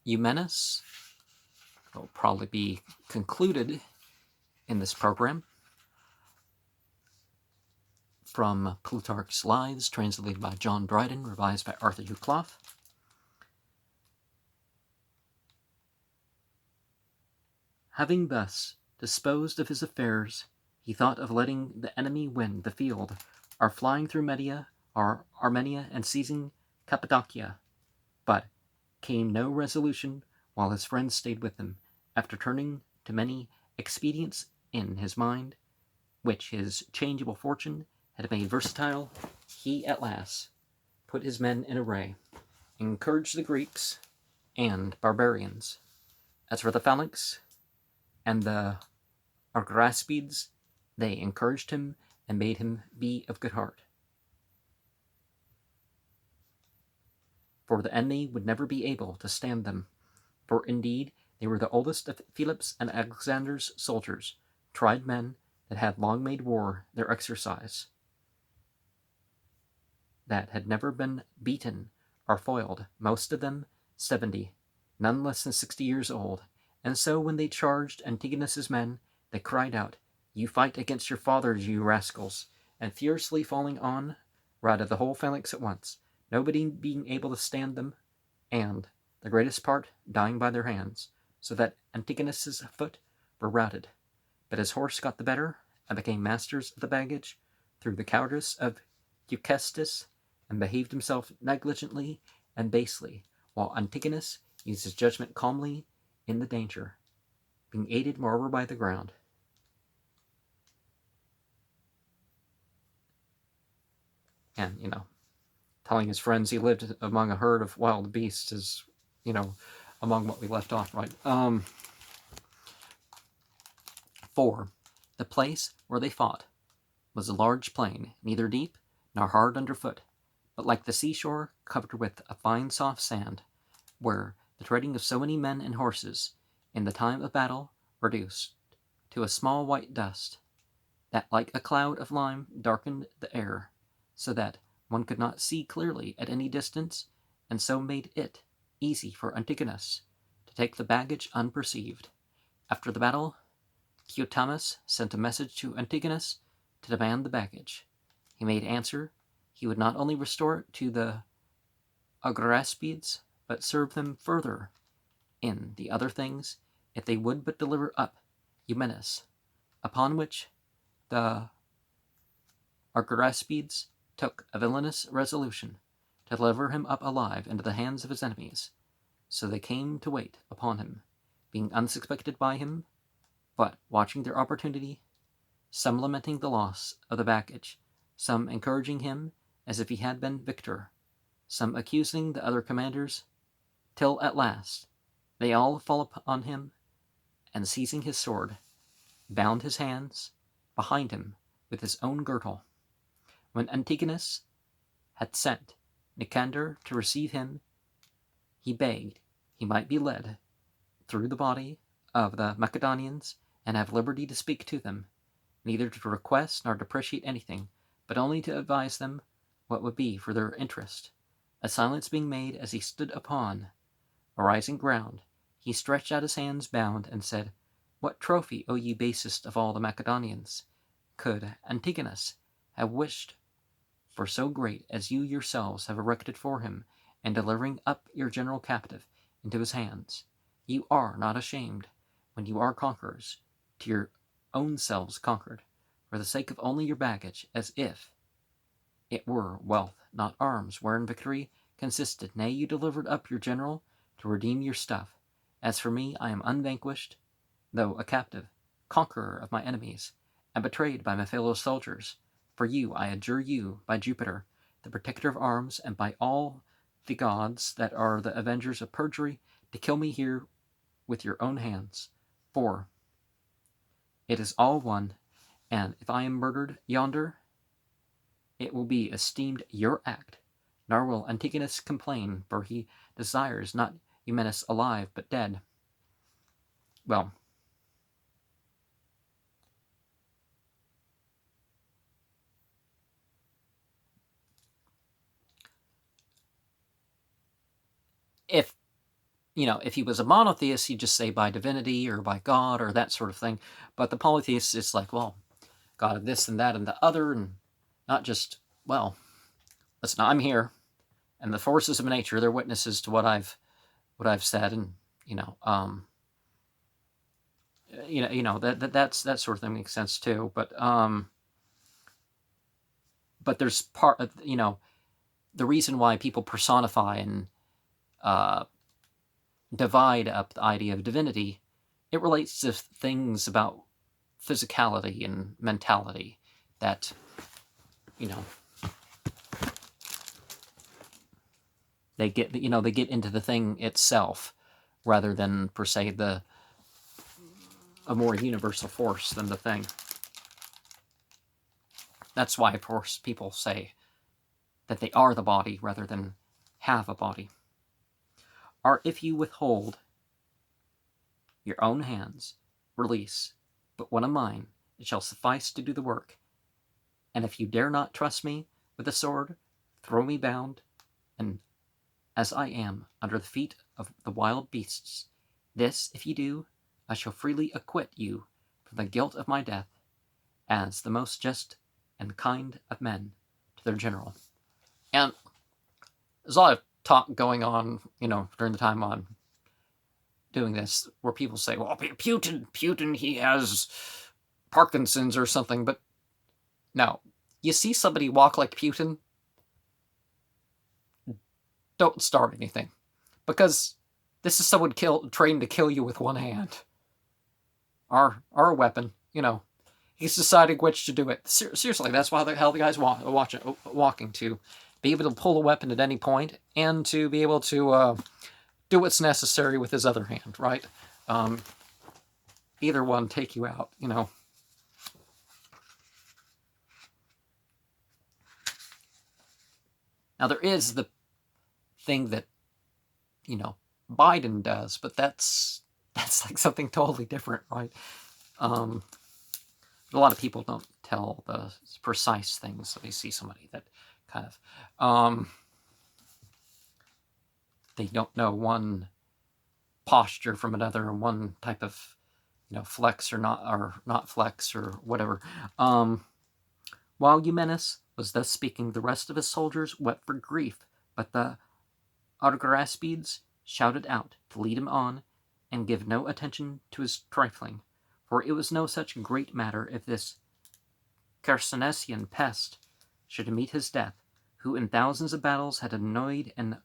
Eumenes will probably be concluded in this program from Plutarch's Lives, translated by John Dryden, revised by Arthur Hugh Clough. Having thus disposed of his affairs, he thought of letting the enemy win the field, or flying through Media or Armenia and seizing Cappadocia. But came no resolution while his friends stayed with him. After turning to many expedients in his mind, which his changeable fortune had made versatile, he at last put his men in array, encouraged the Greeks and barbarians. As for the phalanx and the Argraspides, they encouraged him and made him be of good heart. For the enemy would never be able to stand them, for indeed they were the oldest of Philip's and Alexander's soldiers, tried men that had long made war their exercise, that had never been beaten or foiled, most of them 70, none less than 60 years old. And so when they charged Antigonus's men, they cried out, "You fight against your fathers, you rascals!" and fiercely falling on, routed the whole phalanx at once, nobody being able to stand them, and the greatest part dying by their hands, so that Antigonus's foot were routed. But his horse got the better, and became masters of the baggage, through the cowardice of Eucestus, and behaved himself negligently and basely, while Antigonus used his judgment calmly in the danger, being aided moreover by the ground. And, telling his friends he lived among a herd of wild beasts is, among what we left off, right? 4. The place where they fought was a large plain, neither deep nor hard underfoot, but like the seashore, covered with a fine soft sand, where the treading of so many men and horses, in the time of battle, reduced to a small white dust, that like a cloud of lime darkened the air, so that one could not see clearly at any distance, and so made it easy for Antigonus to take the baggage unperceived. After the battle, Theotamus sent a message to Antigonus to demand the baggage. He made answer he would not only restore it to the Agraspides, but serve them further in the other things, if they would but deliver up Eumenes. Upon which the Agraspides took a villainous resolution to deliver him up alive into the hands of his enemies. So they came to wait upon him, being unsuspected by him, but watching their opportunity, some lamenting the loss of the baggage, some encouraging him as if he had been victor, some accusing the other commanders, till at last they all fall upon him, and seizing his sword, bound his hands behind him with his own girdle. When Antigonus had sent Nicander to receive him, he begged he might be led through the body of the Macedonians and have liberty to speak to them, neither to request nor depreciate anything, but only to advise them what would be for their interest. A silence being made as he stood upon a rising ground, he stretched out his hands bound and said, "What trophy, O ye basest of all the Macedonians, could Antigonus have wished for so great as you yourselves have erected for him, and delivering up your general captive into his hands? You are not ashamed, when you are conquerors, to your own selves conquered, for the sake of only your baggage, as if it were wealth, not arms, wherein victory consisted. Nay, you delivered up your general to redeem your stuff. As for me, I am unvanquished, though a captive, conqueror of my enemies, and betrayed by my fellow soldiers. For you, I adjure you, by Jupiter, the protector of arms, and by all the gods that are the avengers of perjury, to kill me here with your own hands. For it is all one, and if I am murdered yonder, it will be esteemed your act, nor will Antigonus complain, for he desires not Eumenes alive, but dead." Well, if if he was a monotheist, he'd just say by divinity or by God or that sort of thing. But the polytheist is like, well, God of this and that and the other, and not just, well, listen, I'm here, and the forces of nature, they're witnesses to what I've said, and that sort of thing makes sense too. But there's part of, the reason why people personify and divide up the idea of divinity, it relates to things about physicality and mentality that, they get into the thing itself rather than per se a more universal force than the thing. That's why, of course, people say that they are the body rather than have a body. Or if you withhold your own hands, release but one of mine, it shall suffice to do the work. And if you dare not trust me with a sword, throw me bound, and as I am under the feet of the wild beasts. This, if ye do, I shall freely acquit you from the guilt of my death, as the most just and kind of men to their general. And there's a lot of talk going on, during the time on doing this, where people say, well, Putin, he has Parkinson's or something, but no. You see somebody walk like Putin, don't start anything. Because this is someone trained to kill you with one hand. Our weapon, he's deciding which to do it. Seriously, that's why the hell the guy's walking, to be able to pull a weapon at any point and to be able to do what's necessary with his other hand, right? Either one take you out, Now there is the thing that, Biden does, but that's like something totally different, right? A lot of people don't tell the precise things, so they see somebody that kind of, they don't know one posture from another, and one type of, flex or not flex or whatever. While Eumenes was thus speaking, the rest of his soldiers wept for grief, but the Argoraspides shouted out to lead him on, and give no attention to his trifling, for it was no such great matter if this Chersonesian pest should meet his death, who in thousands of battles had annoyed and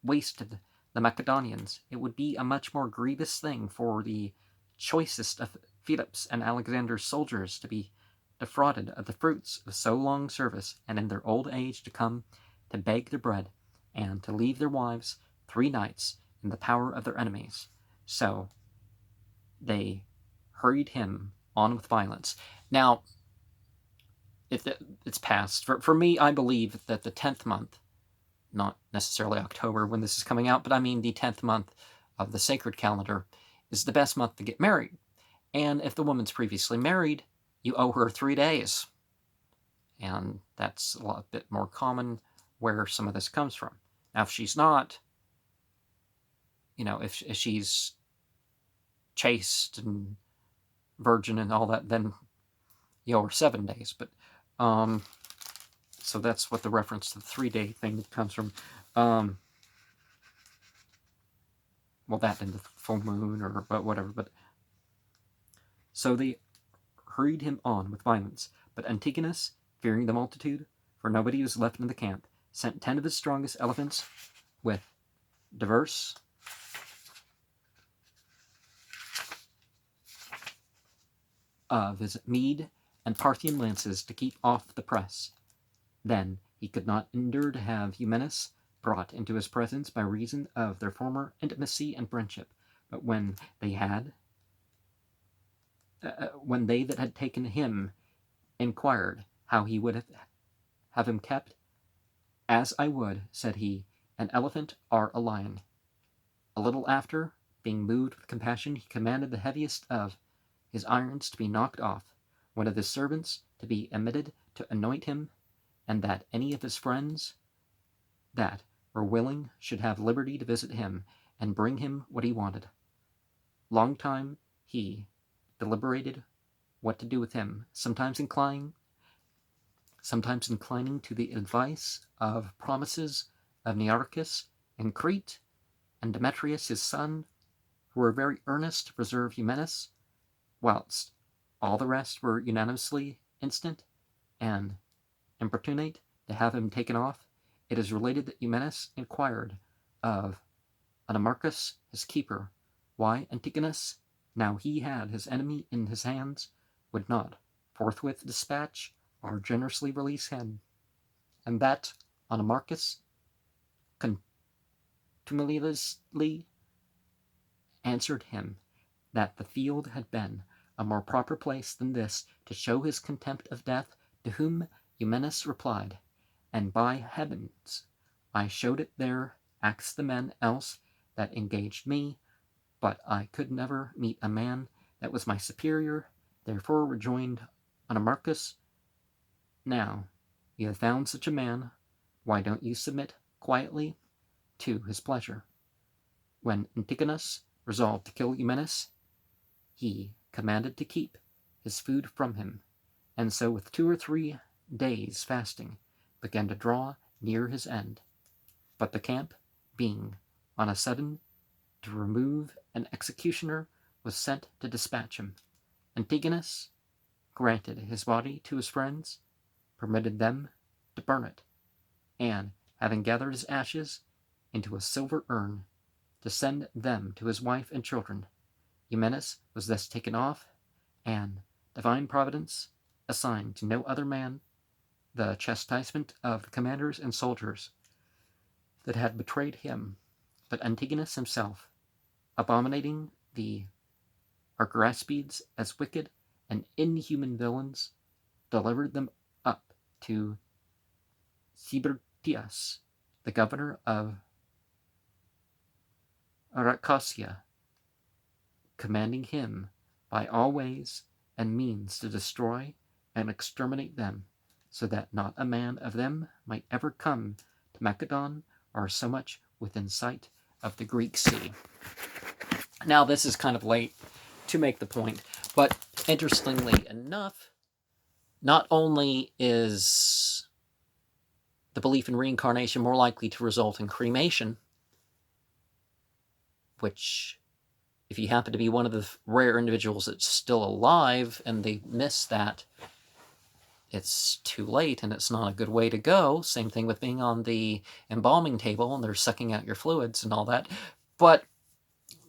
wasted the Macedonians. It would be a much more grievous thing for the choicest of Philip's and Alexander's soldiers to be defrauded of the fruits of so long service, and in their old age to come to beg their bread, and to leave their wives 3 nights in the power of their enemies. So they hurried him on with violence. Now, it's past. For me, I believe that the 10th month, not necessarily October when this is coming out, but I mean the 10th month of the sacred calendar, is the best month to get married. And if the woman's previously married, you owe her 3 days. And that's a bit more common where some of this comes from. Now, if she's not, if she's chaste and virgin and all that, then you owe her 7 days. But so that's what the reference to the 3-day thing comes from. Well, that and the full moon or whatever. But so they hurried him on with violence. But Antigonus, fearing the multitude, for nobody was left in the camp, sent 10 of his strongest elephants with diverse of his Mede and Parthian lances to keep off the press. Then he could not endure to have Eumenes brought into his presence by reason of their former intimacy and friendship. But when they that had taken him inquired how he would have him kept, as I would, said he, an elephant or a lion. A little after, being moved with compassion, he commanded the heaviest of his irons to be knocked off, one of his servants to be admitted to anoint him, and that any of his friends that were willing should have liberty to visit him, and bring him what he wanted. Long time he deliberated what to do with him, sometimes inclining to the advice of promises of Nearchus and Crete, and Demetrius his son, who were very earnest to preserve Eumenes, whilst all the rest were unanimously instant and importunate to have him taken off. It is related that Eumenes inquired of Anamarchus his keeper why Antigonus, now he had his enemy in his hands, would not forthwith dispatch or generously release him, and that Anamarchus contumeliously answered him that the field had been a more proper place than this to show his contempt of death, to whom Eumenes replied, and by heavens, I showed it there, asked the men else that engaged me, but I could never meet a man that was my superior. Therefore rejoined Anamarchus, now you have found such a man, why don't you submit quietly to his pleasure? When Antigonus resolved to kill Eumenes, he commanded to keep his food from him, and so with 2 or 3 days fasting began to draw near his end. But the camp being on a sudden to remove an executioner, was sent to dispatch him. Antigonus granted his body to his friends, permitted them to burn it, and, having gathered his ashes into a silver urn, to send them to his wife and children. Eumenes was thus taken off, and divine providence assigned to no other man the chastisement of the commanders and soldiers that had betrayed him, but Antigonus himself, abominating the Argraspides as wicked and inhuman villains, delivered them up to Sibertius, the governor of Arachosia, commanding him by all ways and means to destroy and exterminate them, so that not a man of them might ever come to Macedon or so much within sight of the Greek sea. Now, this is kind of late to make the point, but interestingly enough, not only is the belief in reincarnation more likely to result in cremation, which, if you happen to be one of the rare individuals that's still alive and they miss that, it's too late and it's not a good way to go. Same thing with being on the embalming table and they're sucking out your fluids and all that. But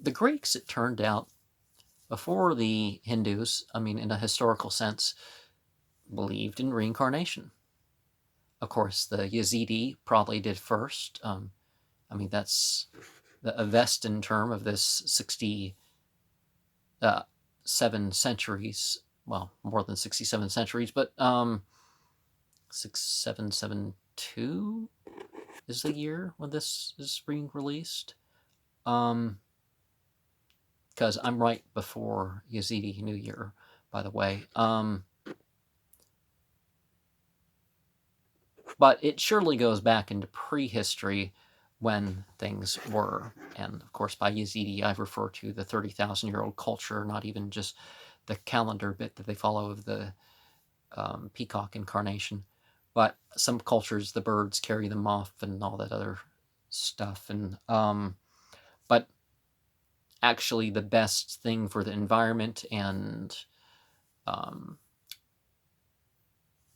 the Greeks, it turned out, before the Hindus, in a historical sense, believed in reincarnation. Of course, the Yazidi probably did first. That's the Avestan term of this 67 centuries. Well, more than 67 centuries, but 6772 is the year when this is being released. Because I'm right before Yazidi New Year, by the way. But it surely goes back into prehistory when things were. And of course, by Yazidi, I refer to the 30,000-year-old culture, not even just the calendar bit that they follow of the peacock incarnation. But some cultures, the birds carry them off and all that other stuff. And but actually, the best thing for the environment and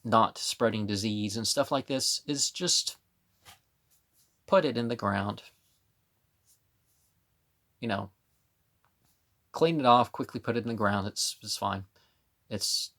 not spreading disease and stuff like this is just put it in the ground. Clean it off, quickly put it in the ground. It's fine. It's,